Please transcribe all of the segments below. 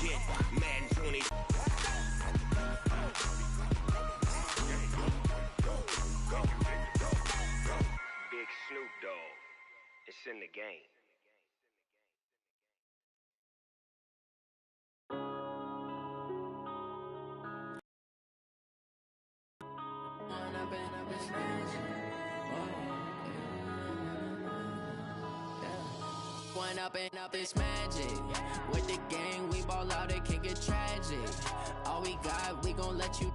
shit. Madden 20. Big Snoop Dogg. It's in the game. Up it's magic. With the gang, we ball out, it can get tragic. All we got, we gon' let you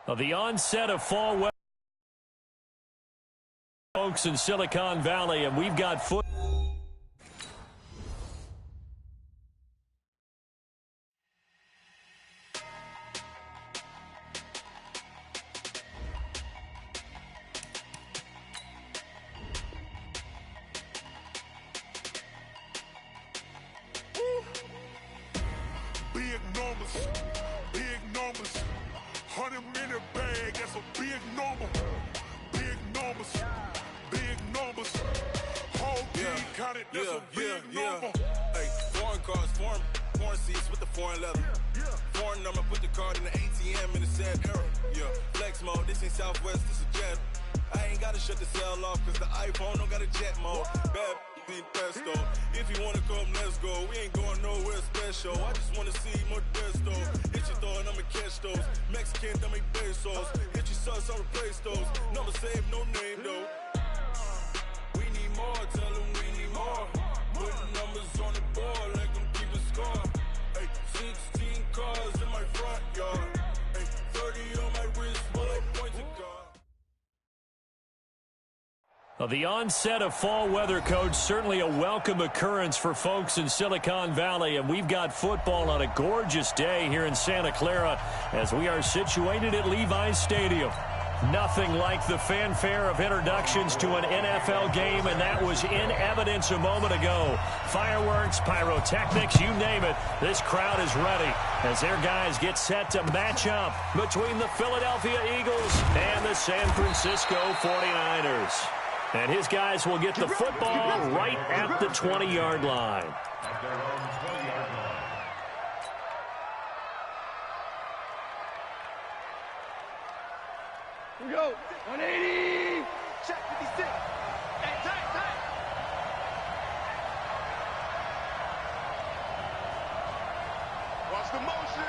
have. The onset of fall weather, folks, in Silicon Valley, and we've got foot. Big numbers, 100-minute bag, that's a big number. Big numbers, whole team counted, that's a big number. Hey, foreign cars, foreign seats with the foreign leather. Foreign number, put the card in the ATM in the sad era. Yeah, flex mode, this ain't Southwest, this a jet. I ain't gotta shut the cell off, cause the iPhone don't got a jet mode. Bad ain't pesto. If you wanna come, let's go. We ain't going nowhere special. I just wanna see Modesto. Hit your thought, I'ma catch those. Mexican, I make pesos. Hit your sus, I'll replace those. Number save, no name though. We need more, tell them we need more. Putting numbers on the board like I'm keeping score. Hey, 16 cars in my front yard. Hey, 30 on my wrist while I point to God. The onset of fall weather, Coach, certainly a welcome occurrence for folks in Silicon Valley, and we've got football on a gorgeous day here in Santa Clara as we are situated at Levi's Stadium. Nothing like the fanfare of introductions to an NFL game, and that was in evidence a moment ago. Fireworks, pyrotechnics, you name it. This crowd is ready as their guys get set to match up between the Philadelphia Eagles and the San Francisco 49ers. And his guys will get the football right at the 20-yard line. Here we go. 180. Check 56. Hey, tight. Watch the motion.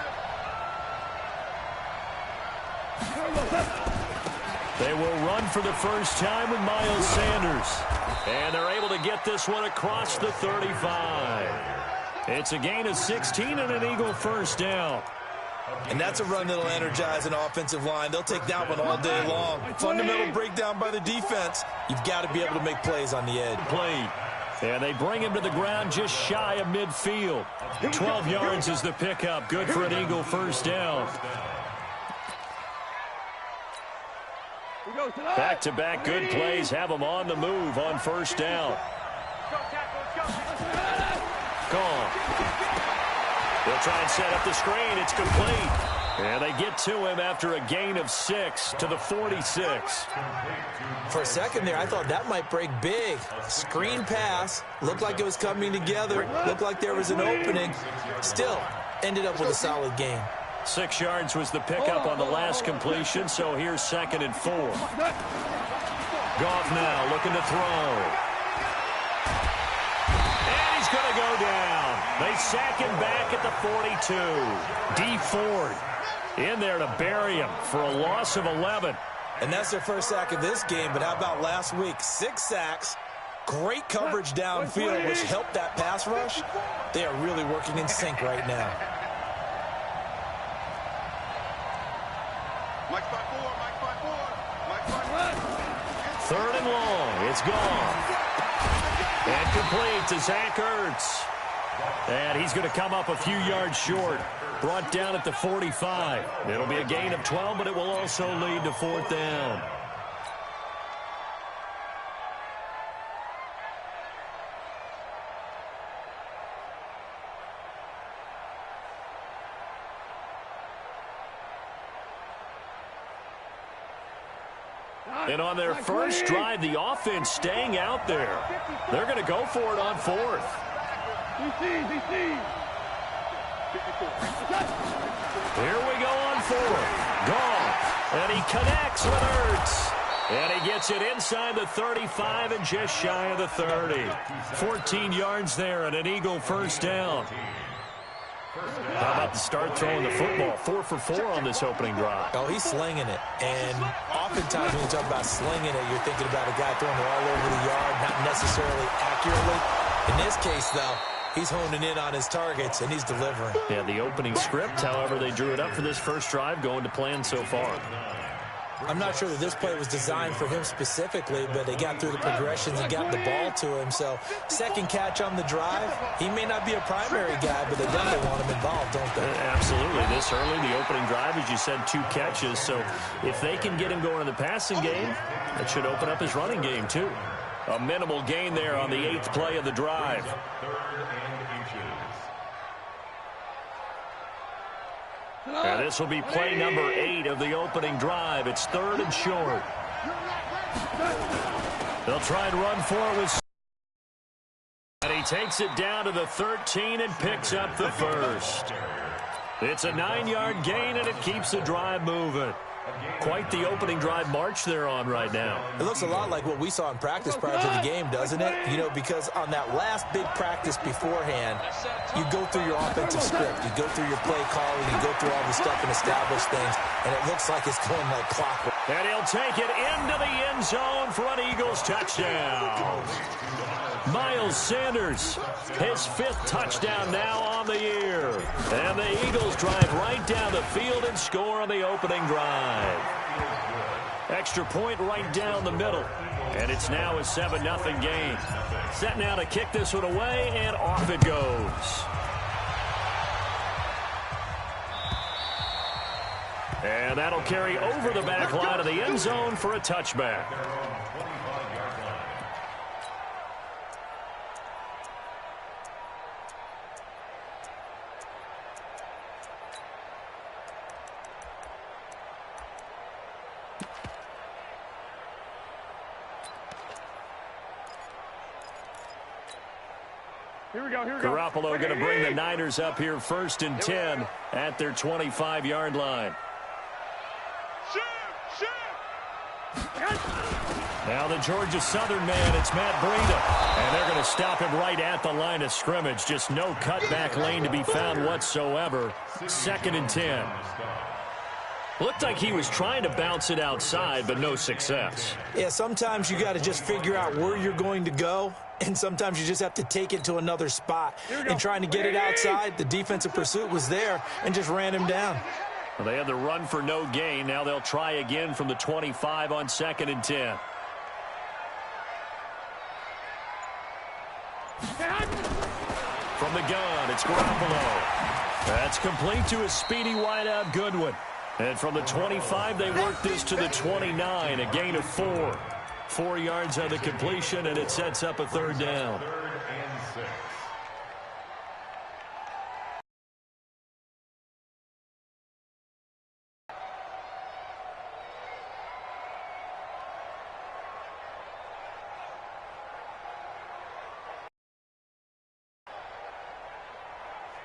They will run for the first time with Miles Sanders. And they're able to get this one across the 35. It's a gain of 16 and an Eagle first down. And that's a run that'll energize an offensive line. They'll take that one all day long. Fundamental breakdown by the defense. You've got to be able to make plays on the edge. And they bring him to the ground just shy of midfield. 12 yards is the pickup. Good for an Eagle first down. Back-to-back good plays have them on the move on first down. Gone. They'll try and set up the screen. It's complete. And they get to him after a gain of 6 to the 46. For a second there, I thought that might break big. Screen pass. Looked like it was coming together. Looked like there was an opening. Still, ended up with a solid gain. 6 yards was the pickup on the last completion, so here's 2nd and 4. Goff now looking to throw. And he's going to go down. They sack him back at the 42. Dee Ford in there to bury him for a loss of 11. And that's their first sack of this game, but how about last week? 6 sacks, great coverage downfield, which helped that pass rush. They are really working in sync right now. Third and long. It's gone. And complete to Zach Ertz. And he's going to come up a few yards short. Brought down at the 45. It'll be a gain of 12, but it will also lead to 4th down. And on their first drive, the offense staying out there. They're going to go for it on 4th. Here we go on 4. Gone. And he connects with Ertz. And he gets it inside the 35 and just shy of the 30. 14 yards there and an Eagle first down. How about the start throwing the football? 4 for 4 on this opening drive. Oh, he's slinging it. And oftentimes when you talk about slinging it, you're thinking about a guy throwing it all over the yard, not necessarily accurately. In this case, though, he's honing in on his targets, and he's delivering. Yeah, the opening script, however, they drew it up for this first drive, going to plan so far. I'm not sure that this play was designed for him specifically, but they got through the progressions and got the ball to him. So, second catch on the drive. He may not be a primary guy, but they definitely want him involved, don't they? Absolutely. This early, the opening drive, as you said, 2 catches. So, if they can get him going in the passing game, that should open up his running game, too. A minimal gain there on the 8th play of the drive. And this will be play number 8 of the opening drive. It's 3rd and short. They'll try and run for it with... And he takes it down to the 13 and picks up the first. It's a 9-yard gain, and it keeps the drive moving. Quite the opening drive march they're on right now. It looks a lot like what we saw in practice prior to the game, doesn't it? You know, because on that last big practice beforehand, you go through your offensive script. You go through your play calling. You go through all the stuff and establish things, and it looks like it's going like clockwork. And he'll take it into the end zone for an Eagles touchdown. Miles Sanders, his 5th touchdown now on the year. And the Eagles drive right down the field and score on the opening drive. Extra point right down the middle. And it's now a 7-0 game. Set now to kick this one away, and off it goes. And that'll carry over the back line of the end zone for a touchback. Here we go. Garoppolo going to bring the Niners up here 1st and 10 at their 25-yard line. Now the Georgia Southern man, it's Matt Breida. And they're going to stop him right at the line of scrimmage. Just no cutback lane to be found whatsoever. 2nd and 10. Looked like he was trying to bounce it outside, but no success. Yeah, sometimes you got to just figure out where you're going to go, and sometimes you just have to take it to another spot. And trying to get it outside, the defensive pursuit was there and just ran him down. Well, they had the run for no gain. Now they'll try again from the 25 on 2nd and 10. From the gun, it's Garoppolo. That's complete to a speedy wideout Goodwin. And from the 25, they work this to the 29, a gain of 4. 4 yards on the completion, and it sets up a 3rd down.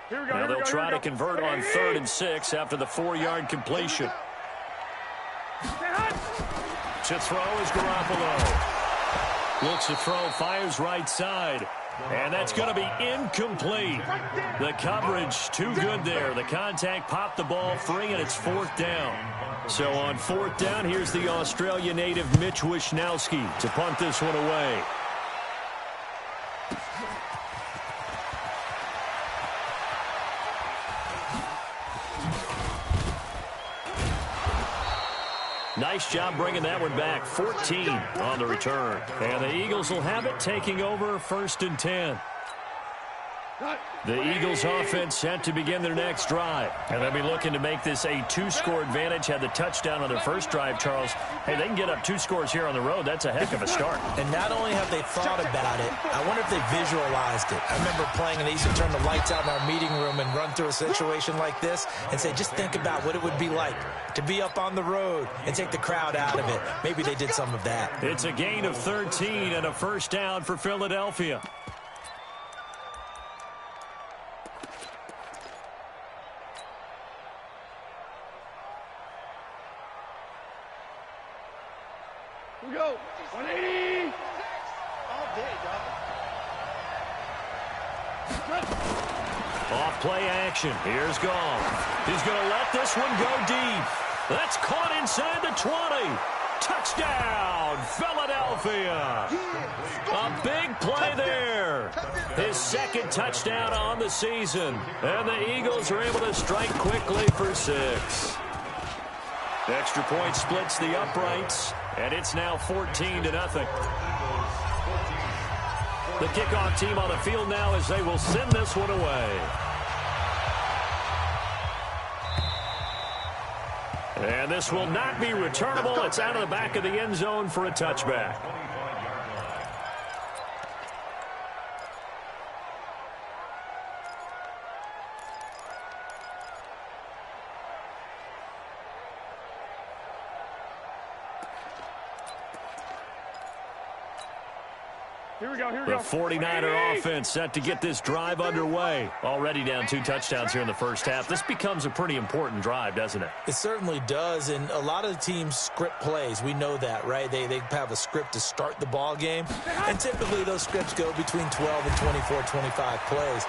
Now they'll try to convert on 3rd and 6 after the 4-yard completion. To throw is Garoppolo. Looks to throw, fires right side. And that's going to be incomplete. The coverage too good there. The contact popped the ball free, and it's 4th down. So on 4th down, here's the Australia native Mitch Wishnowsky to punt this one away. Nice job bringing that one back. 14 on the return. And the Eagles will have it, taking over 1st and 10. The Eagles offense set to begin their next drive. And they'll be looking to make this a 2-score advantage. Had the touchdown on their first drive, Charles. Hey, they can get up 2 scores here on the road. That's a heck of a start. And not only have they thought about it, I wonder if they visualized it. I remember playing, and they used to turn the lights out in our meeting room and run through a situation like this and say, just think about what it would be like to be up on the road and take the crowd out of it. Maybe they did some of that. It's a gain of 13 and a 1st down for Philadelphia. Off play action. Here's Goff. He's going to let this one go deep. That's caught inside the 20. Touchdown, Philadelphia. A big play there. His second touchdown on the season. And the Eagles are able to strike quickly for 6. Extra point splits the uprights, and it's now 14-0. The kickoff team on the field now as they will send this one away. And this will not be returnable. It's out of the back of the end zone for a touchback. The 49er offense set to get this drive underway. Already down 2 touchdowns here in the first half. This becomes a pretty important drive, doesn't it? It certainly does, and a lot of the teams script plays. We know that, right? They have a script to start the ball game, and typically those scripts go between 12 and 24, 25 plays.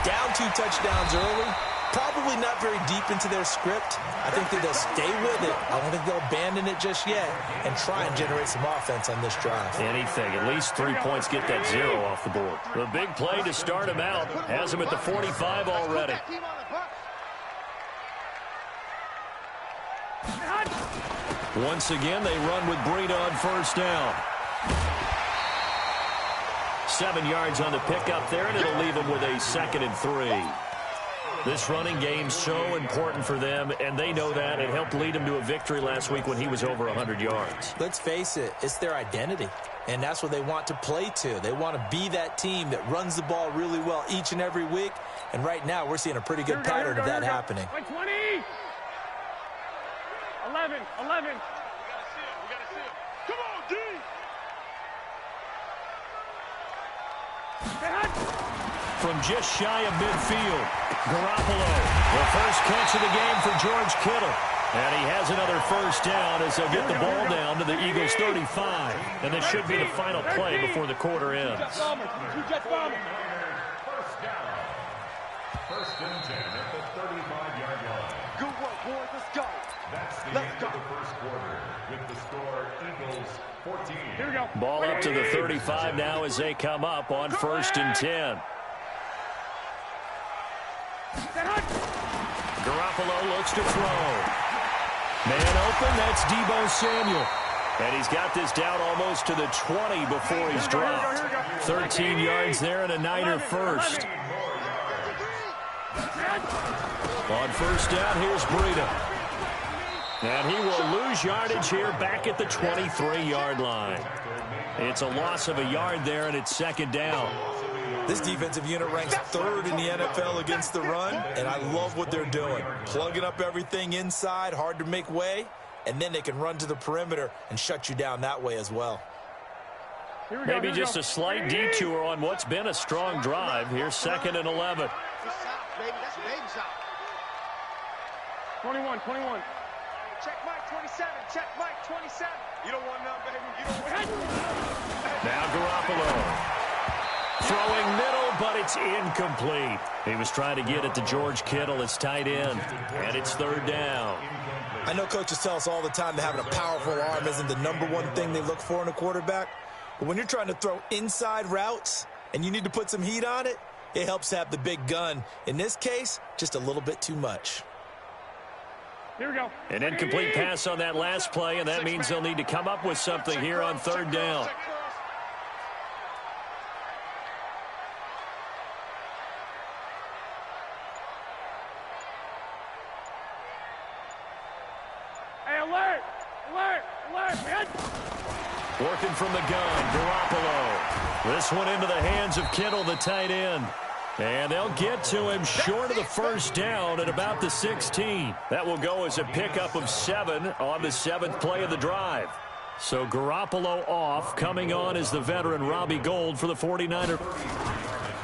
Down 2 touchdowns early, probably not very deep into their script. I think that they'll stay with it. I don't think they'll abandon it just yet and try and generate some offense on this drive. Anything. At least 3 points get that 0 off the board. The big play to start him out has him at the 45 already. Once again, they run with Breida on first down. 7 yards on the pickup there, and it'll leave them with a 2nd and 3. This running game's so important for them, and they know that. It helped lead them to a victory last week when he was over 100 yards. Let's face it, it's their identity, and that's what they want to play to. They want to be that team that runs the ball really well each and every week, and right now we're seeing a pretty good pattern of that happening. 20! 11. We got to see it. Come on, D! From just shy of midfield, Garoppolo, the first catch of the game for George Kittle. And he has another first down as they'll get the ball down to the Eagles' 35. And this should be the final play before the quarter ends. First down. First and 10 at the 35-yard line. Good work, boys. Let's go. That's the end of the first quarter with the score Eagles 14. Here we go. Ball up to the 35 now as they come up on first and 10. Garoppolo looks to throw. Man open, that's Deebo Samuel. And he's got this down almost to the 20 before he's dropped. 13 yards there and a Niner first. On first down, here's Breida. And he will lose yardage here back at the 23-yard line. It's a loss of a yard there, and it's 2nd down. This defensive unit ranks 3rd in the NFL against the run, and I love what they're doing. Plugging up everything inside, hard to make way, and then they can run to the perimeter and shut you down that way as well. Maybe just a slight detour on what's been a strong drive. Here's 2nd and 11. 21. Check Mike 27. Check Mike 27. You don't want none, baby. You don't want Now Garoppolo. Throwing middle, but it's incomplete. He was trying to get it to George Kittle, his tight end, and it's 3rd down. I know coaches tell us all the time that having a powerful arm isn't the #1 thing they look for in a quarterback, but when you're trying to throw inside routes and you need to put some heat on it, it helps to have the big gun. In this case, just a little bit too much. Here we go. An incomplete pass on that last play, and that means they'll need to come up with something here on 3rd down. Working from the gun, Garoppolo. This one into the hands of Kittle, the tight end. And they'll get to him short of the first down at about the 16. That will go as a pickup of 7 on the 7th play of the drive. So Garoppolo off. Coming on is the veteran Robbie Gould for the 49ers.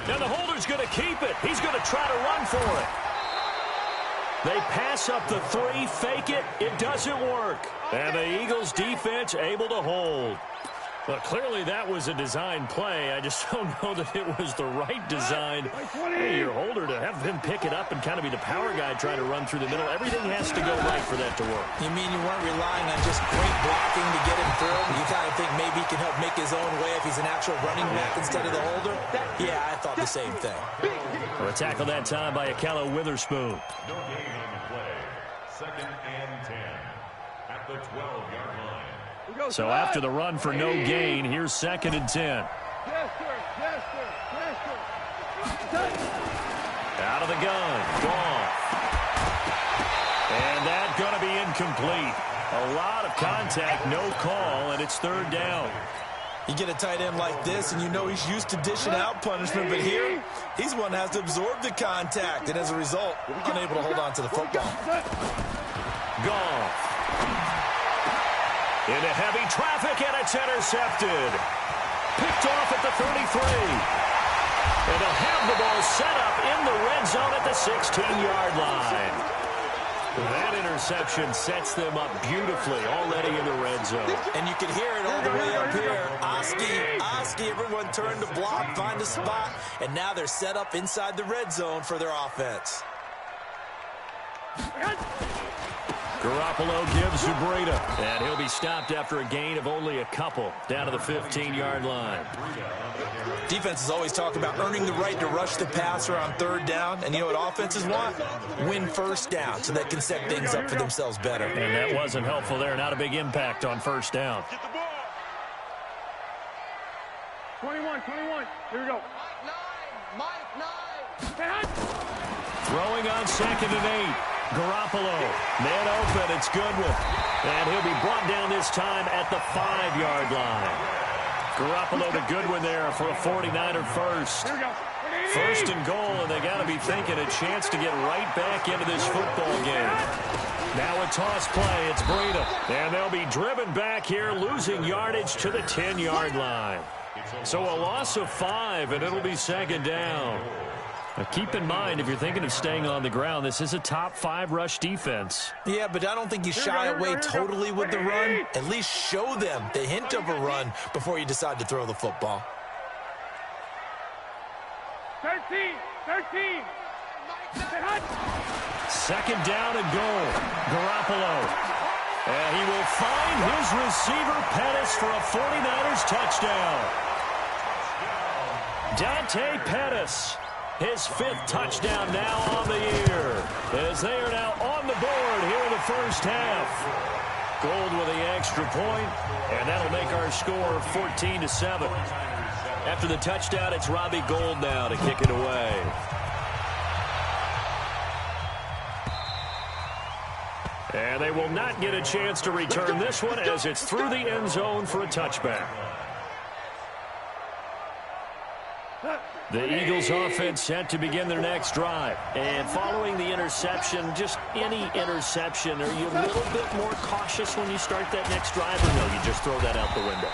Now the holder's going to keep it. He's going to try to run for it. They pass up the 3, fake it. It doesn't work. And the Eagles defense able to hold. Well, clearly that was a design play. I just don't know that it was the right design. Hey, your holder to have him pick it up and kind of be the power guy trying to run through the middle. Everything has to go right for that to work. You mean you weren't relying on just great blocking to get him through? You kind of think maybe he can help make his own way if he's an actual running back instead of the holder? Yeah, I thought the same thing. A tackle that time by Akello Witherspoon. No gain on the play. 2nd and 10 at the 12-yard line. So after the run for no gain, here's 2nd and 10. Out of the gun. Gone. And that's going to be incomplete. A lot of contact, no call, and it's 3rd down. You get a tight end like this, and you know he's used to dishing out punishment, but here, he's one that has to absorb the contact, and as a result, unable to hold on to the football. Gone. Into heavy traffic, and it's intercepted. Picked off at the 33. And they'll have the ball set up in the red zone at the 16-yard line. That interception sets them up beautifully already in the red zone. And you can hear it all the way up here. Oski, everyone turned to block, find a spot, and now they're set up inside the red zone for their offense. Garoppolo gives to Breida, and he'll be stopped after a gain of only a couple down to the 15-yard line. Defenses always talk about earning the right to rush the passer on 3rd down, and you know what offenses want? Win 1st down so they can set things up for themselves better. And that wasn't helpful there. Not a big impact on 1st down. 21. Here we go. Throwing on 2nd and 8. Garoppolo, man open, it's Goodwin. And he'll be brought down this time at the 5-yard line. Garoppolo to Goodwin there for a 49er first. 1st and goal, and they got to be thinking a chance to get right back into this football game. Now a toss play, it's Breida. And they'll be driven back here, losing yardage to the 10-yard line. So a loss of 5, and it'll be 2nd down. Now keep in mind, if you're thinking of staying on the ground, this is a top 5 rush defense. Yeah, but I don't think you shy away totally with the run. At least show them the hint of a run before you decide to throw the football. 13. 2nd down and goal. Garoppolo. And he will find his receiver, Pettis, for a 49ers touchdown. Dante Pettis. His 5th touchdown now on the year, as they are now on the board here in the 1st half. Gold with the extra point, and that'll make our score 14-7. After the touchdown, it's Robbie Gould now to kick it away. And they will not get a chance to return this one as it's through the end zone for a touchback. The Eagles offense set to begin their next drive. And following the interception, just any interception, are you a little bit more cautious when you start that next drive, or no, you just throw that out the window?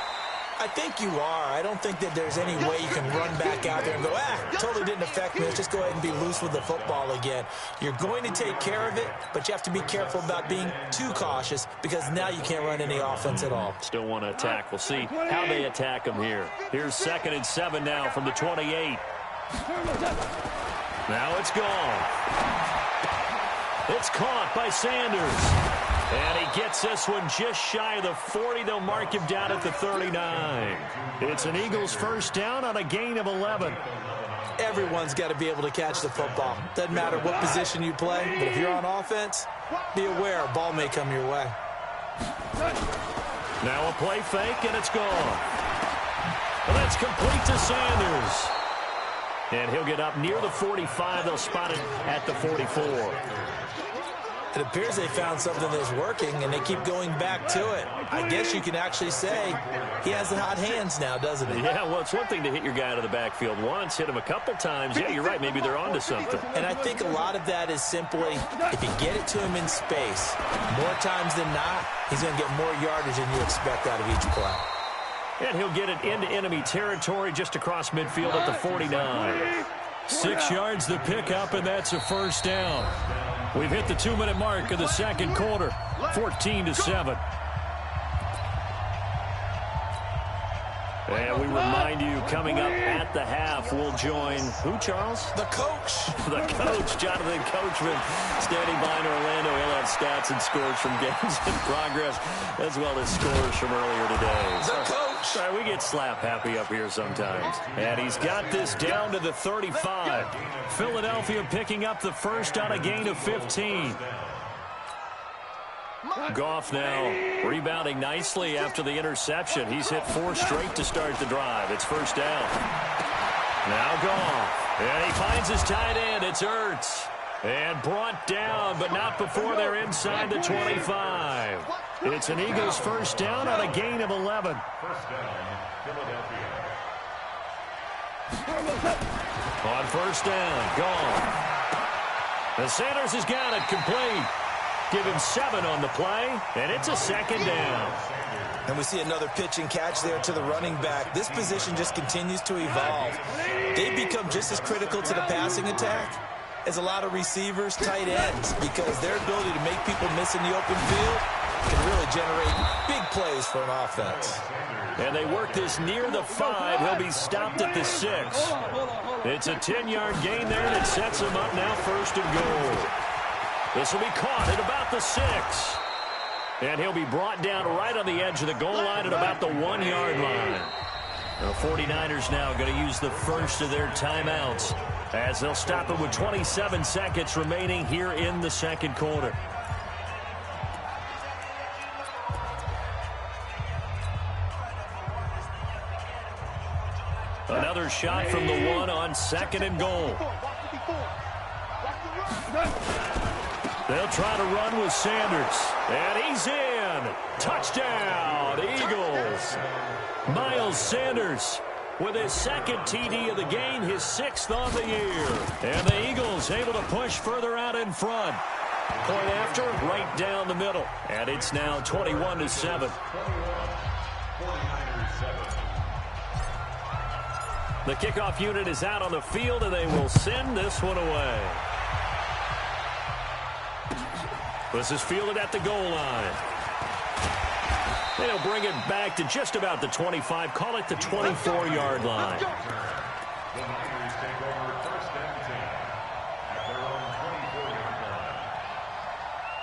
I think you are. I don't think that there's any way you can run back out there and go, totally didn't affect me. Let's just go ahead and be loose with the football again. You're going to take care of it, but you have to be careful about being too cautious because now you can't run any offense at all. Still want to attack. We'll see how they attack them here. Here's 2nd and 7 now from the 28. Now it's gone. It's caught by Sanders. And he gets this one just shy of the 40. They'll mark him down at the 39. It's an Eagles 1st down on a gain of 11. Everyone's got to be able to catch the football. Doesn't matter what position you play, but if you're on offense, be aware a ball may come your way. Now a play fake, and it's gone. And that's complete to Sanders. And he'll get up near the 45. They'll spot it at the 44. It appears they found something that's working, and they keep going back to it. I guess you can actually say he has the hot hands now, doesn't he? Yeah, well, it's one thing to hit your guy out of the backfield once, hit him a couple times. Yeah, you're right. Maybe they're onto something. And I think a lot of that is simply if you get it to him in space, more times than not, he's going to get more yardage than you expect out of each play. And he'll get it into enemy territory just across midfield at the 49. 6 yards the pickup, and that's a 1st down. We've hit the 2-minute mark of the 2nd quarter, 14-7. And we remind you, coming up at the half, we'll join who, Charles? The coach. The coach, Jonathan Coachman, standing by in Orlando. He'll have stats and scores from games in progress, as well as scores from earlier today. The coach. Sorry, we get slap happy up here sometimes. And he's got this down to the 35. Philadelphia picking up the first on a gain of 15. Goff now rebounding nicely after the interception. He's hit 4 straight to start the drive. It's first down. Now Goff. And he finds his tight end. It's Ertz. And brought down, but not before they're inside the 25. It's an Eagles first down on a gain of 11. First down, Philadelphia. On first down, Goff. And Sanders has got it complete. Give him 7 on the play, and it's a second down. And we see another pitch and catch there to the running back. This position just continues to evolve. They've become just as critical to the passing attack as a lot of receivers, tight ends, because their ability to make people miss in the open field can really generate big plays for an offense. And they work this near the 5. He'll be stopped at the 6. It's a 10-yard gain there, and it sets him up now first and goal. This will be caught at about the 6. And he'll be brought down right on the edge of the goal line at about the 1-yard line. The 49ers now going to use the first of their timeouts as they'll stop it with 27 seconds remaining here in the second quarter. Another shot from the 1 on second and goal. They'll try to run with Sanders. And he's in. Touchdown, Eagles. Miles Sanders with his second TD of the game, his 6th on the year. And the Eagles able to push further out in front. Point after, right down the middle. And it's now 21-7. The kickoff unit is out on the field, and they will send this one away. This is fielded at the goal line. They'll bring it back to just about the 25. Call it the 24-yard line. The Niners take over first and 10 at their own 24-yard line.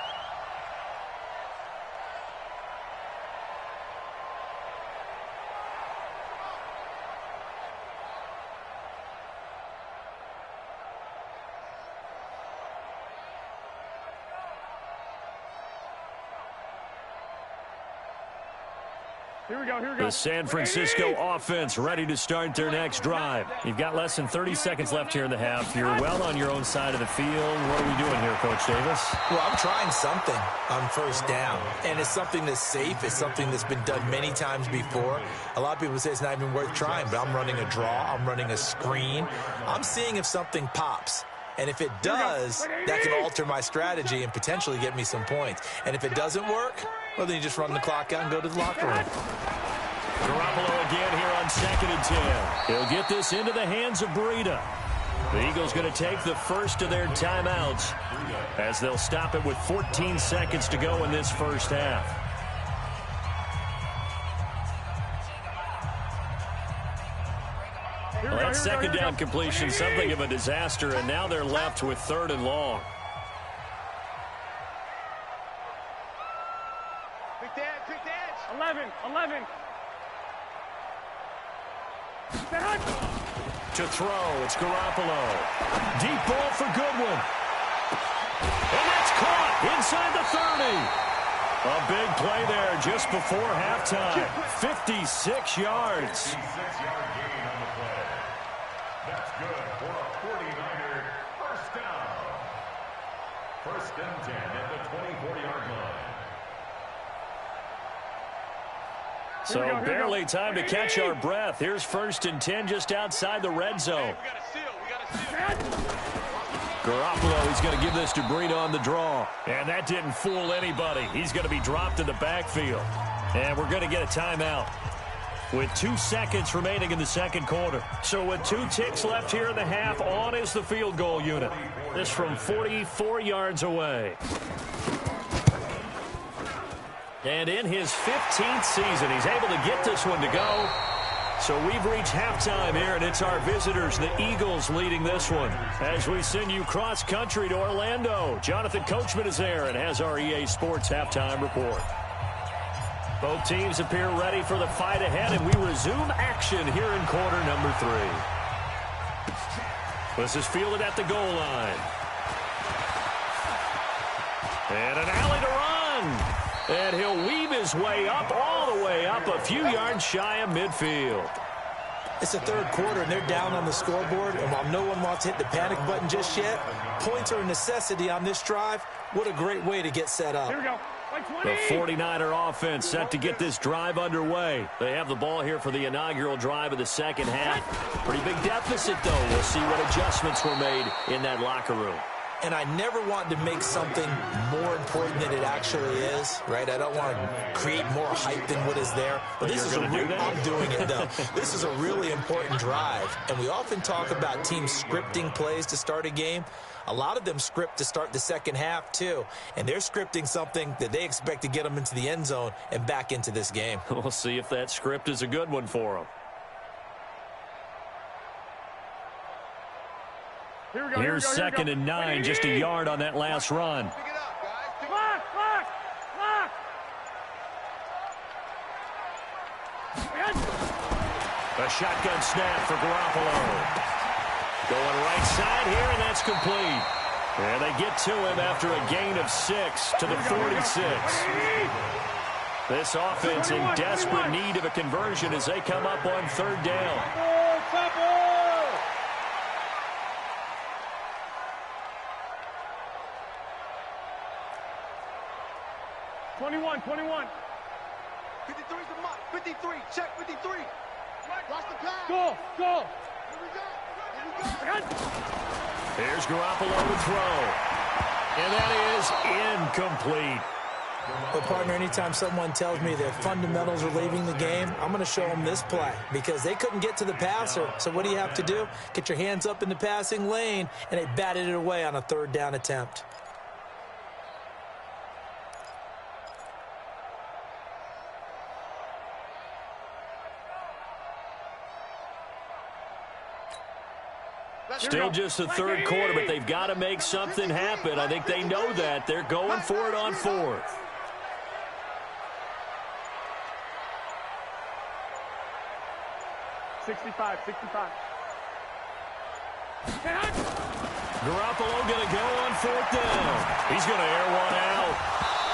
The San Francisco offense ready to start their next drive. You've got less than 30 seconds left here in the half. You're well on your own side of the field. What are we doing here, Coach Davis? Well, I'm trying something on first down, and it's something that's safe. It's something that's been done many times before. A lot of people say it's not even worth trying, but I'm running a draw. I'm running a screen. I'm seeing if something pops. And if it does, that can alter my strategy and potentially get me some points. And if it doesn't work, well, then you just run the clock out and go to the locker room. Garoppolo again here on 2nd and 10. He'll get this into the hands of Breida. The Eagles going to take the first of their timeouts as they'll stop it with 14 seconds to go in this first half. Well, that second down completion, something of a disaster, and now they're left with 3rd and long. Quick dash. 11. To throw, it's Garoppolo. Deep ball for Goodwin. And that's caught inside the 30. A big play there just before halftime. 56 yards. 56-yard gain on the play. That's good for a 49er first down. First and 10 at the 24-yard line. So barely time to catch our breath. Here's 1st and 10 just outside the red zone. Garoppolo, he's going to give this to Breida on the draw. And that didn't fool anybody. He's going to be dropped in the backfield. And we're going to get a timeout with 2 seconds remaining in the second quarter. So with 2 ticks left here in the half, on is the field goal unit. This from 44 yards away. And in his 15th season, he's able to get this one to go. So we've reached halftime here, and it's our visitors, the Eagles, leading this one. As we send you cross-country to Orlando, Jonathan Coachman is there and has our EA Sports halftime report. Both teams appear ready for the fight ahead, and we resume action here in quarter number 3. This is fielded at the goal line. And an alley to run. And he'll weave his way up, all the way up, a few yards shy of midfield. It's the third quarter, and they're down on the scoreboard. And while no one wants to hit the panic button just yet, points are a necessity on this drive. What a great way to get set up. Here we go. The 49er offense set to get this drive underway. They have the ball here for the inaugural drive of the second half. Pretty big deficit, though. We'll see what adjustments were made in that locker room. And I never want to make something more important than it actually is, right? I don't want to create more hype than what is there. But this is I'm doing it, though. This is a really important drive. And we often talk about teams scripting plays to start a game. A lot of them script to start the second half, too. And they're scripting something that they expect to get them into the end zone and back into this game. We'll see if that script is a good one for them. Here's second and 9, just a yard on that last run. Pick it up, guys. Lock. A shotgun snap for Garoppolo. Going right side here, and that's complete. And they get to him after a gain of 6 to the 46. This offense in desperate need of a conversion as they come up on third down. 21. 53's the mark. 53. Check 53. Watch the pass. Go. Here we go. Here's Garoppolo to throw. And that is incomplete. But, partner, anytime someone tells me their fundamentals are leaving the game, I'm going to show them this play because they couldn't get to the passer. So what do you have to do? Get your hands up in the passing lane, and they batted it away on a third down attempt. Still just the third quarter, but they've got to make something happen. I think they know that. They're going for it on fourth. Sixty-five. Garoppolo going to go on fourth down. He's going to air one out.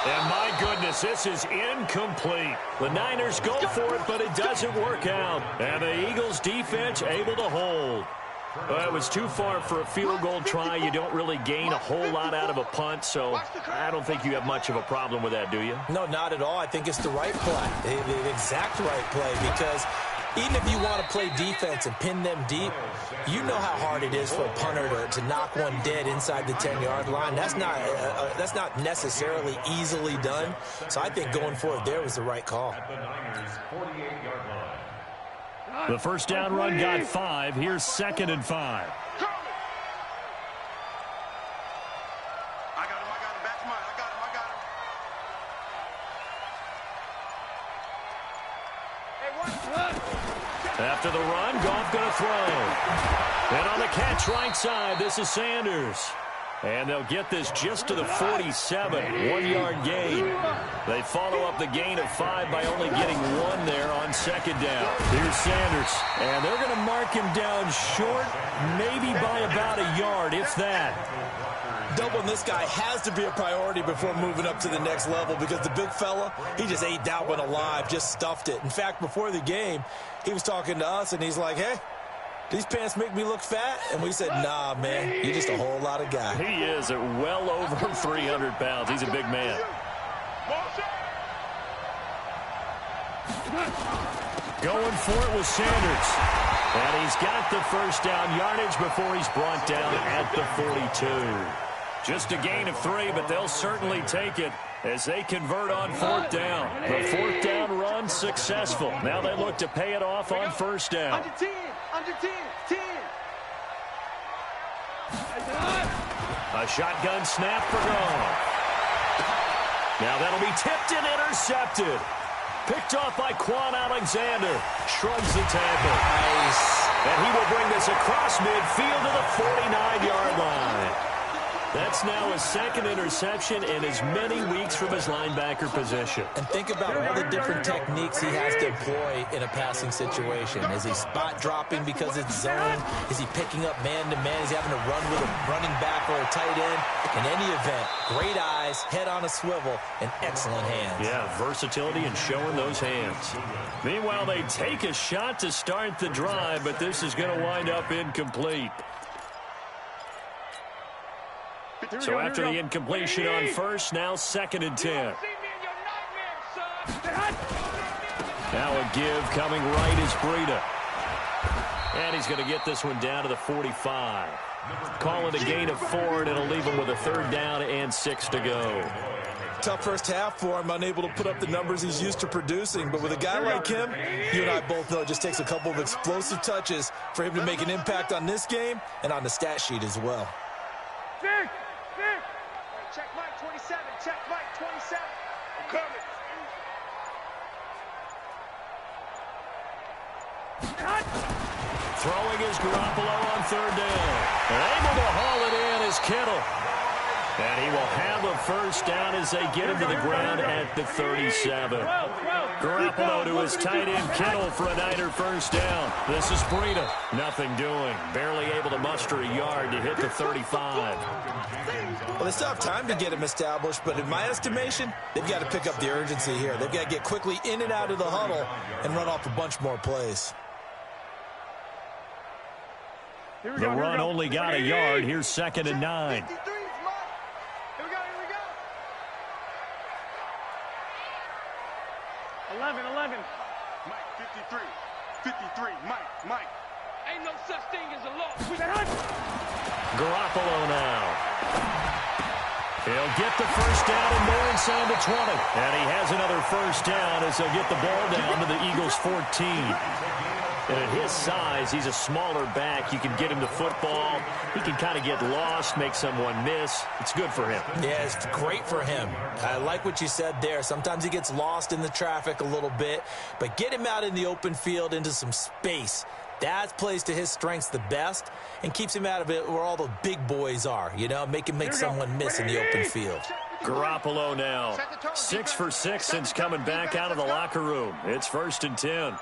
And my goodness, this is incomplete. The Niners go for it, but it doesn't work out. And the Eagles defense able to hold. It was too far for a field goal try. You don't really gain a whole lot out of a punt, so I don't think you have much of a problem with that, do you? No, not at all. I think it's the right play, the exact right play, because even if you want to play defense and pin them deep, you know how hard it is for a punter to knock one dead inside the 10-yard line. That's not necessarily easily done. So I think going forward there was the right call. The first down run got 5. Here's second and 5. I got him. Back to mine. I got him. After the run, Goff going to throw. And on the catch right side, this is Sanders. And they'll get this just to the 47, 1-yard gain. They follow up the gain of 5 by only getting 1 there on second down. Here's Sanders, and they're going to mark him down short, maybe by about a yard, if that. Doubling this guy has to be a priority before moving up to the next level because the big fella, he just ate that one alive, just stuffed it. In fact, before the game, he was talking to us, and he's like, hey, these pants make me look fat? And we said, nah, man, you're just a whole lot of guy. He is at well over 300 pounds. He's a big man. Going for it with Sanders. And he's got the first down yardage before he's brought down at the 42. Just a gain of 3, but they'll certainly take it as they convert on fourth down. The fourth down run successful. Now they look to pay it off on first down. Under 10. 10. A shotgun snap for Goff. Now that'll be tipped and intercepted. Picked off by Quan Alexander. Shrugs the tackle. Nice. And he will bring this across midfield to the 49-yard line. That's now his second interception in as many weeks from his linebacker position. And think about all the different techniques he has to employ in a passing situation. Is he spot dropping because it's zone? Is he picking up man-to-man? Is he having to run with a running back or a tight end? In any event, great eyes, head on a swivel, and excellent hands. Yeah, versatility and showing those hands. Meanwhile, they take a shot to start the drive, but this is going to wind up incomplete. So after the incompletion on first, now 2nd and 10. Now a give coming right is Breida. And he's going to get this one down to the 45. Call it a gain of 4, and it'll leave him with a 3rd down and 6 to go. Tough first half for him, unable to put up the numbers he's used to producing. But with a guy like him, you and I both know it just takes a couple of explosive touches for him to make an impact on this game and on the stat sheet as well. Check Mike 27. Check Mike 27. I'm coming. Throwing is Garoppolo on 3rd down. And able to haul it in is Kittle. And he will have a 1st down as they get him to the ground at the 37. Garoppolo to his tight end Kittle for a Niner 1st down. This is Breida. Nothing doing. Barely able to muster a yard to hit the 35. Well, they still have time to get him established, but in my estimation, they've got to pick up the urgency here. They've got to get quickly in and out of the huddle and run off a bunch more plays. The run only got a yard. Here's 2nd and 9. Here we go. 11. Mike, 53. Mike. Ain't no such thing as a loss. Garoppolo now. He'll get the 1st down and more inside the 20. And he has another 1st down as they'll get the ball down to the Eagles' 14. And at his size, he's a smaller back. You can get him to football. He can kind of get lost, make someone miss. It's good for him. Yeah, it's great for him. I like what you said there. Sometimes he gets lost in the traffic a little bit, but get him out in the open field into some space. That plays to his strengths the best and keeps him out of it where all the big boys are, you know, make someone miss in the open field. Garoppolo now, 6 for 6 since coming back out of the locker room. It's 1st and 10.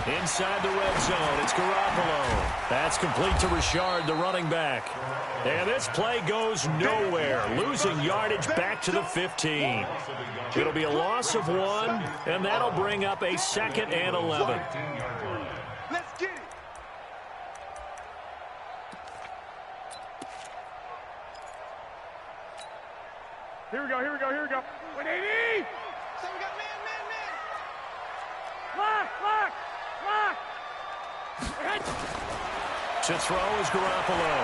Inside the red zone, it's Garoppolo. That's complete to Richard, the running back. And this play goes nowhere, losing yardage back to the 15. It'll be a loss of 1, and that'll bring up a 2nd and 11. Let's get it. Here we go. 180. So we got man. Lock. To throw is Garoppolo.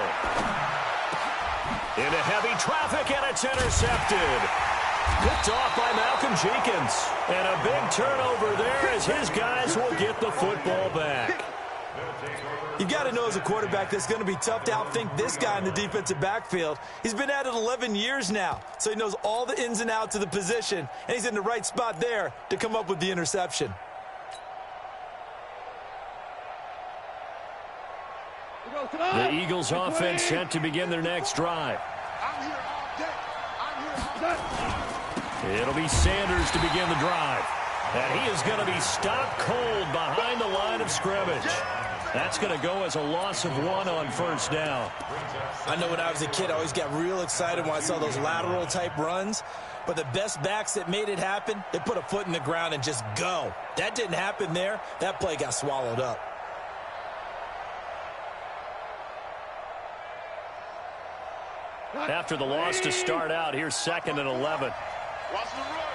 Into heavy traffic, and it's intercepted. Picked off by Malcolm Jenkins. And a big turnover there as his guys will get the football back. You've got to know as a quarterback that's going to be tough to outthink this guy in the defensive backfield. He's been at it 11 years now, so he knows all the ins and outs of the position, and he's in the right spot there to come up with the interception. The Eagles offense set to begin their next drive. It'll be Sanders to begin the drive. And he is going to be stopped cold behind the line of scrimmage. That's going to go as a loss of 1 on 1st down. I know when I was a kid, I always got real excited when I saw those lateral-type runs. But the best backs that made it happen, they put a foot in the ground and just go. That didn't happen there. That play got swallowed up. After the loss to start out, here's 2nd and 11. Watch the run.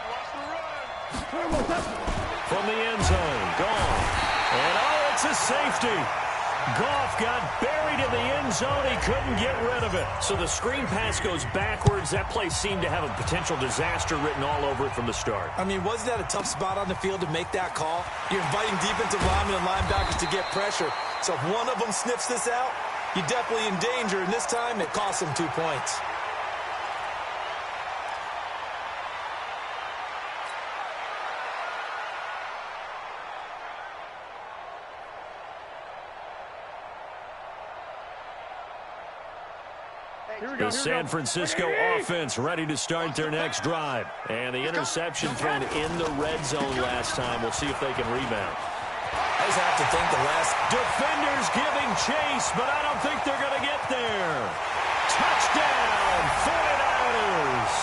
From the end zone, Goff. And oh, it's a safety. Goff got buried in the end zone. He couldn't get rid of it. So the screen pass goes backwards. That play seemed to have a potential disaster written all over it from the start. I mean, wasn't that a tough spot on the field to make that call? You're inviting defensive linemen and linebackers to get pressure. So if one of them sniffs this out, you're definitely in danger. And this time, it cost them 2 points. The San Francisco offense ready to start their next drive. And the interception thrown in the red zone last time. We'll see if they can rebound. I just have to think the last... Defenders giving chase, but I don't think they're going to get there. Touchdown, 49ers.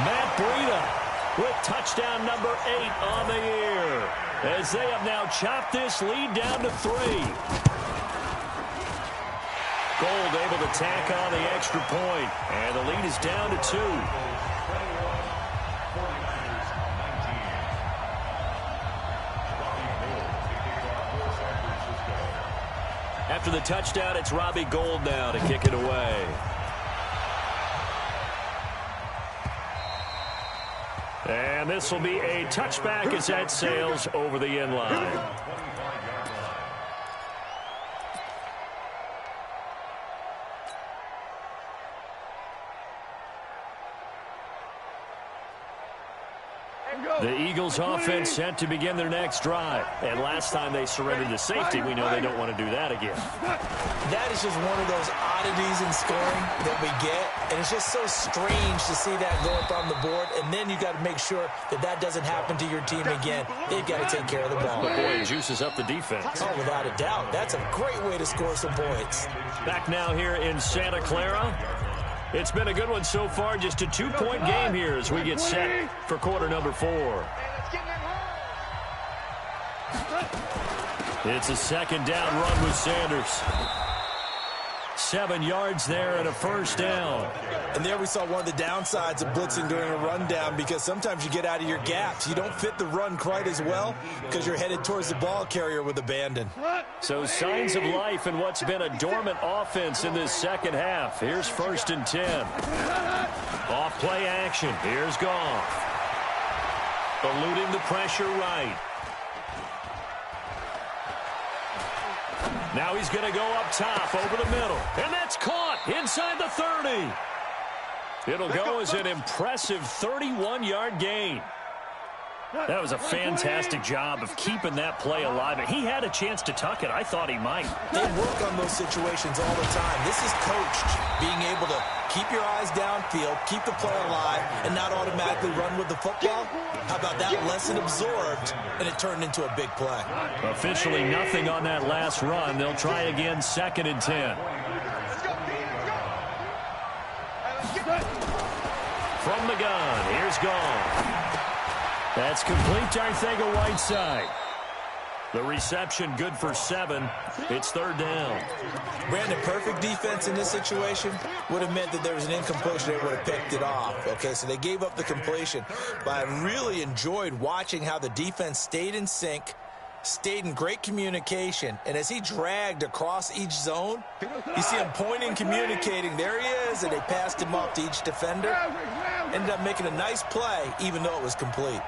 Matt Breida with touchdown number 8 on the year, as they have now chopped this lead down to 3. Gold able to tack on the extra point, and the lead is down to 2. After the touchdown, it's Robbie Gould now to kick it away. And this will be a touchback as that sails over the end line. The Eagles offense set to begin their next drive. And last time they surrendered to safety, we know they don't want to do that again. That is just one of those oddities in scoring that we get. And it's just so strange to see that go up on the board. And then you got to make sure that that doesn't happen to your team again. They've got to take care of the ball. But boy, it juices up the defense. Oh, without a doubt. That's a great way to score some points. Back now here in Santa Clara. It's been a good one so far. Just a 2-point game here as we get set for quarter number 4. It's a second down run with Sanders. 7 yards there and a first down. And there we saw one of the downsides of blitzing during a rundown, because sometimes you get out of your gaps. You don't fit the run quite as well because you're headed towards the ball carrier with abandon. So signs of life in what's been a dormant offense in this second half. Here's 1st and 10. Off play action. Here's Goff. Eluding the pressure right. Now he's going to go up top over the middle. And that's caught inside the 30. It'll go as an impressive 31-yard gain. That was a fantastic job of keeping that play alive. And he had a chance to tuck it. I thought he might. They work on those situations all the time. This is coached, being able to keep your eyes downfield, keep the play alive, and not automatically run with the football. How about that lesson absorbed, and it turned into a big play? Officially nothing on that last run. They'll try again, 2nd and 10. From the gun, here's Goff. That's complete to Arcega-Whiteside. The reception good for 7. It's 3rd down. Brandon, perfect defense in this situation would have meant that there was an incompletion. They would have picked it off. Okay, so they gave up the completion. But I really enjoyed watching how the defense stayed in sync, stayed in great communication. And as he dragged across each zone, you see him pointing, communicating. There he is, and they passed him off to each defender. Ended up making a nice play, even though it was complete.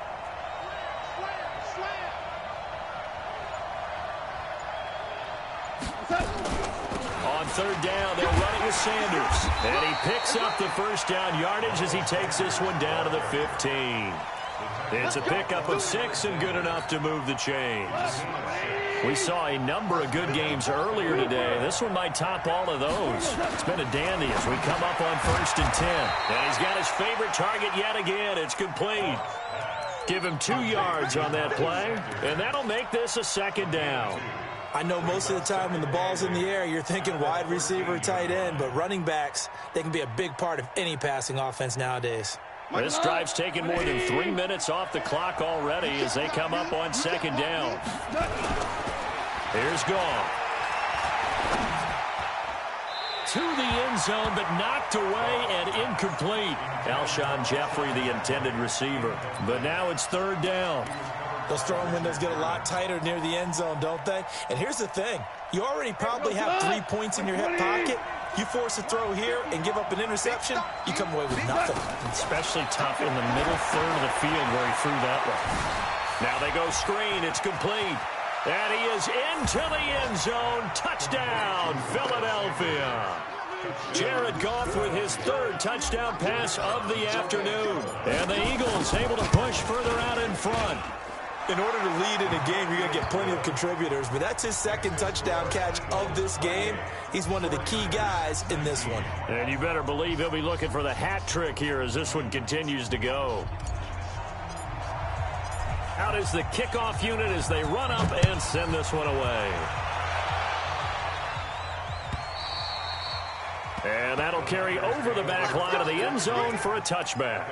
On 3rd down, they'll run it with Sanders. And he picks up the first down yardage as he takes this one down to the 15. It's a pickup of 6 and good enough to move the chains. We saw a number of good games earlier today. This one might top all of those. It's been a dandy as we come up on 1st and 10. And he's got his favorite target yet again. It's complete. Give him 2 yards on that play, and that'll make this a 2nd down. I know most of the time when the ball's in the air, you're thinking wide receiver, tight end, but running backs, they can be a big part of any passing offense nowadays. This drive's taken more than 3 minutes off the clock already as they come up on 2nd down. Here's Goff. To the end zone, but knocked away and incomplete. Alshon Jeffrey, the intended receiver. But now it's 3rd down. Those throwing windows get a lot tighter near the end zone, don't they? And here's the thing. You already probably have 3 points in your hip pocket. You force a throw here and give up an interception, you come away with nothing. Especially tough in the middle third of the field where he threw that one. Now they go screen. It's complete. And he is into the end zone. Touchdown, Philadelphia. Jared Goff with his 3rd touchdown pass of the afternoon. And the Eagles able to push further out in front. In order to lead in a game, you're going to get plenty of contributors, but that's his second touchdown catch of this game. He's one of the key guys in this one. And you better believe he'll be looking for the hat trick here as this one continues to go. Out is the kickoff unit as they run up and send this one away. And that'll carry over the back line of the end zone for a touchback.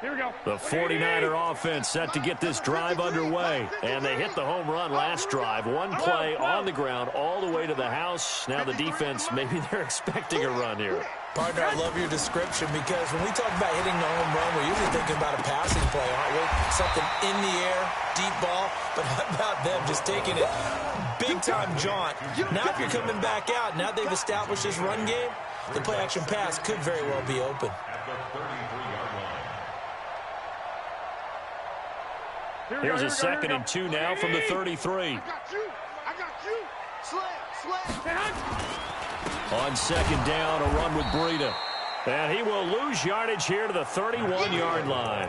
Here we go. The 49er offense set to get this drive underway. And they hit the home run last drive. One play on the ground all the way to the house. Now the defense, maybe they're expecting a run here. Partner, I love your description because when we talk about hitting the home run, we're usually thinking about a passing play, aren't we? Something in the air, deep ball. But how about them just taking it big-time jaunt? Now if you're coming back out, now they've established this run game, the play-action pass could very well be open. Here's a 2nd and 2 now from the 33. I got you. Slam. On 2nd down, a run with Breida. And he will lose yardage here to the 31-yard line.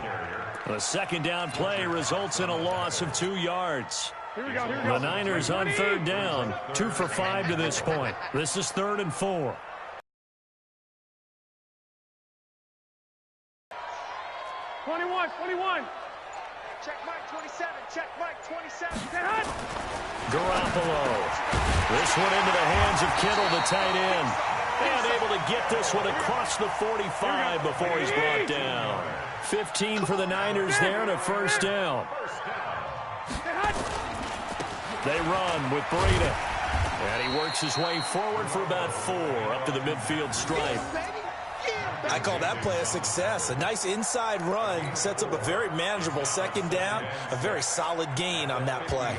The 2nd down play results in a loss of 2 yards. Here we go. The Niners on 3rd down, 2 for 5 to this point. This is 3rd and 4. '21. Check Mike 27. Check Mike 27. Garoppolo. This one into the hands of Kittle, the tight end. And able to get this one across the 45 before he's brought down. 15 for the Niners there and a 1st down. They run with Breida. And he works his way forward for about 4 up to the midfield stripe. I call that play a success. A nice inside run sets up a very manageable 2nd down, a very solid gain on that play.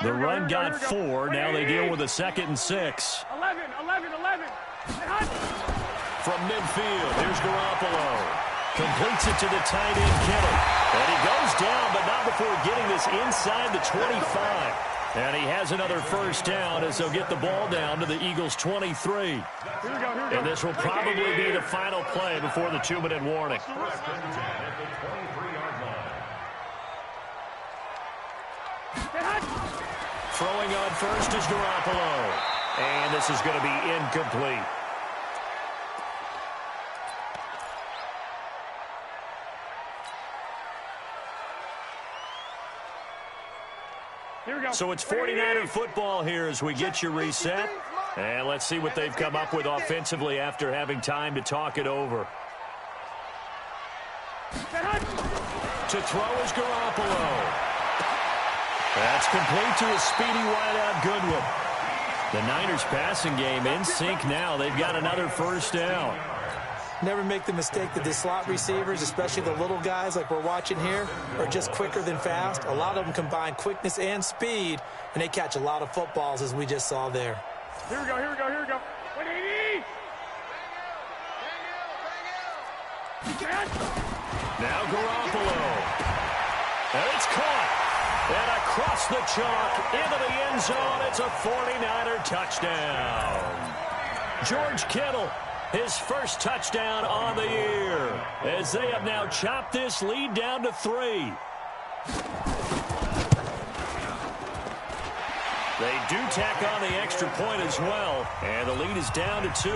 The run got 4. Now they deal with a 2nd and 6. 11. From midfield, here's Garoppolo. Completes it to the tight end, Kittle. And he goes down, but not before getting this inside the 25. And he has another 1st down as they'll get the ball down to the Eagles' 23. Here we go. And this will probably be the final play before the 2-minute warning. Throwing on first is Garoppolo. And this is going to be incomplete. So it's 49er football here as we get you reset. And let's see what they've come up with offensively after having time to talk it over. To throw is Garoppolo. That's complete to a speedy wideout Goodwin. The Niners passing game in sync now. They've got another 1st down. Never make the mistake that the slot receivers, especially the little guys like we're watching here, are just quicker than fast. A lot of them combine quickness and speed, and they catch a lot of footballs as we just saw there. Here we go. 180. Now Garoppolo. And it's caught. And across the chalk into the end zone. It's a 49er touchdown. George Kittle, his 1st touchdown on the year, as they have now chopped this lead down to 3. They do tack on the extra point as well, and the lead is down to 2.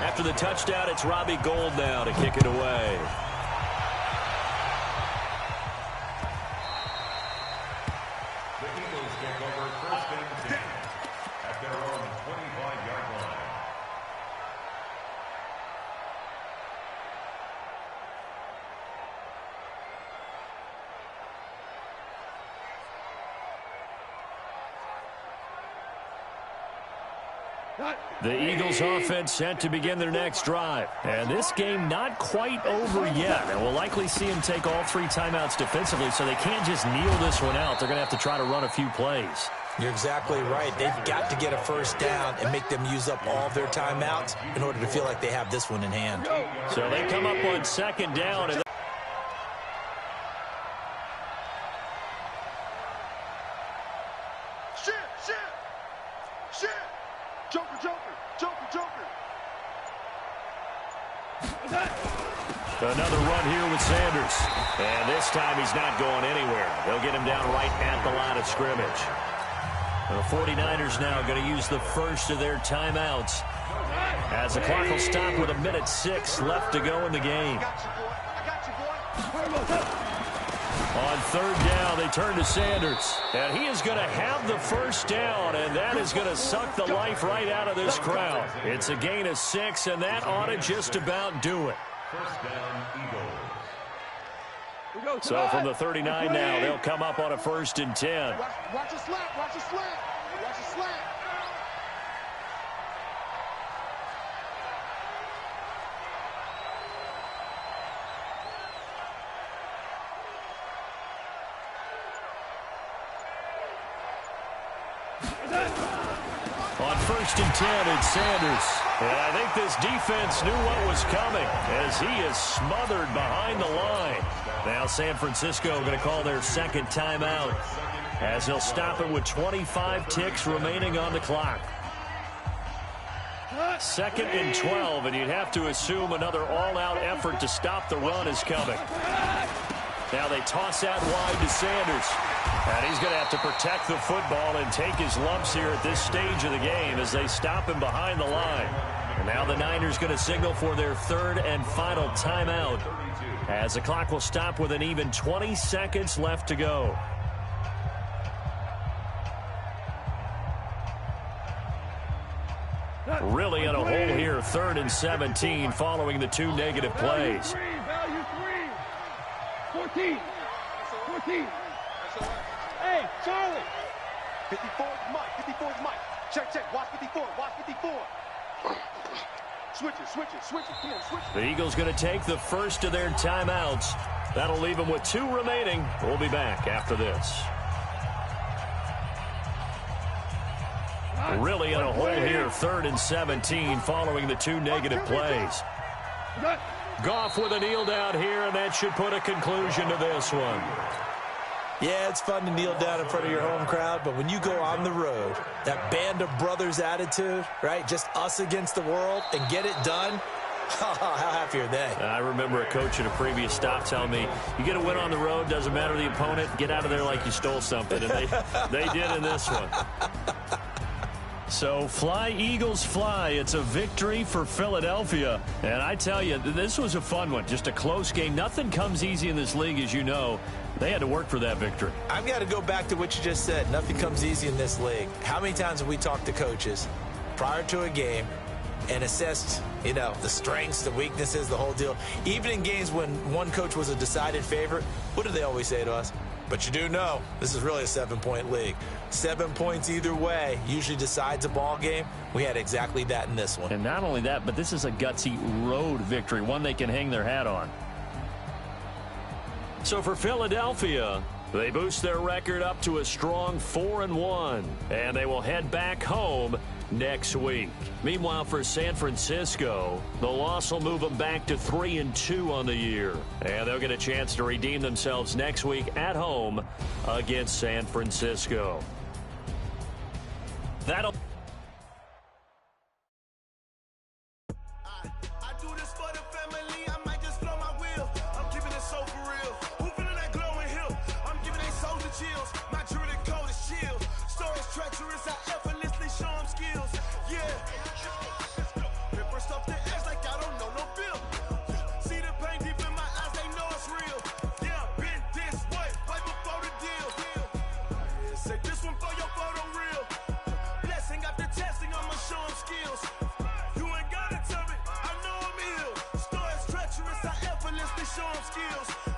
After the touchdown, it's Robbie Gould now to kick it away. The Eagles offense set to begin their next drive. And this game not quite over yet. And we'll likely see them take all 3 timeouts defensively, so they can't just kneel this one out. They're going to have to try to run a few plays. You're exactly right. They've got to get a first down and make them use up all their timeouts in order to feel like they have this one in hand. So they come up on 2nd down. And another run here with Sanders. And this time he's not going anywhere. They'll get him down right at the line of scrimmage. The 49ers now going to use the first of their timeouts as the clock will stop with 1:06 left to go in the game. On 3rd down, they turn to Sanders. And he is going to have the first down, and that is going to suck the life right out of this crowd. It's a gain of 6, and that ought to just about do it. First down, Eagles. So from the 39 now, they'll come up on a 1st and 10. Watch the slant. Watch the slant. Watch the slant. On 1st and 10, it's Sanders. And I think this defense knew what was coming as he is smothered behind the line. Now San Francisco going to call their 2nd timeout as they'll stop it with 25 ticks remaining on the clock. 2nd and 12, and you'd have to assume another all-out effort to stop the run is coming. Now they toss out wide to Sanders. And he's going to have to protect the football and take his lumps here at this stage of the game as they stop him behind the line. And now the Niners going to signal for their 3rd and final timeout as the clock will stop with an even 20 seconds left to go. Really in a hole here, 3rd and 17 following the 2 negative plays. Value 3. 14. Hey, Charlie. 54 is Mike. 54 is Mike. Check. Watch 54. Watch 54. Switch it. Come on, switch it. The Eagles going to take the first of their timeouts. That'll leave them with 2 remaining. We'll be back after this. Really in a hole here, 3rd and 17 following the 2 negative plays. Goff with a kneel down here, and that should put a conclusion to this one. Yeah, it's fun to kneel down in front of your home crowd, but when you go on the road, that band of brothers attitude, right, just us against the world, and get it done, how happy are they? I remember a coach at a previous stop telling me, you get a win on the road, doesn't matter the opponent, get out of there like you stole something, and they did in this one. So fly, Eagles, fly. It's a victory for Philadelphia. And I tell you, this was a fun one. Just a close game. Nothing comes easy in this league, as you know. They had to work for that victory. I've got to go back to what you just said. Nothing comes easy in this league. How many times have we talked to coaches prior to a game and assessed, the strengths, the weaknesses, the whole deal? Even in games when one coach was a decided favorite, what do they always say to us? But you do know this is really a 7-point league. 7 points either way usually decides a ball game. We had exactly that in this one. And not only that, but this is a gutsy road victory, one they can hang their hat on. So for Philadelphia, they boost their record up to a strong 4-1, and they will head back home next week. Meanwhile, for San Francisco, the loss will move them back to 3-2 on the year, and they'll get a chance to redeem themselves next week at home against San Francisco. That'll Show 'em skills.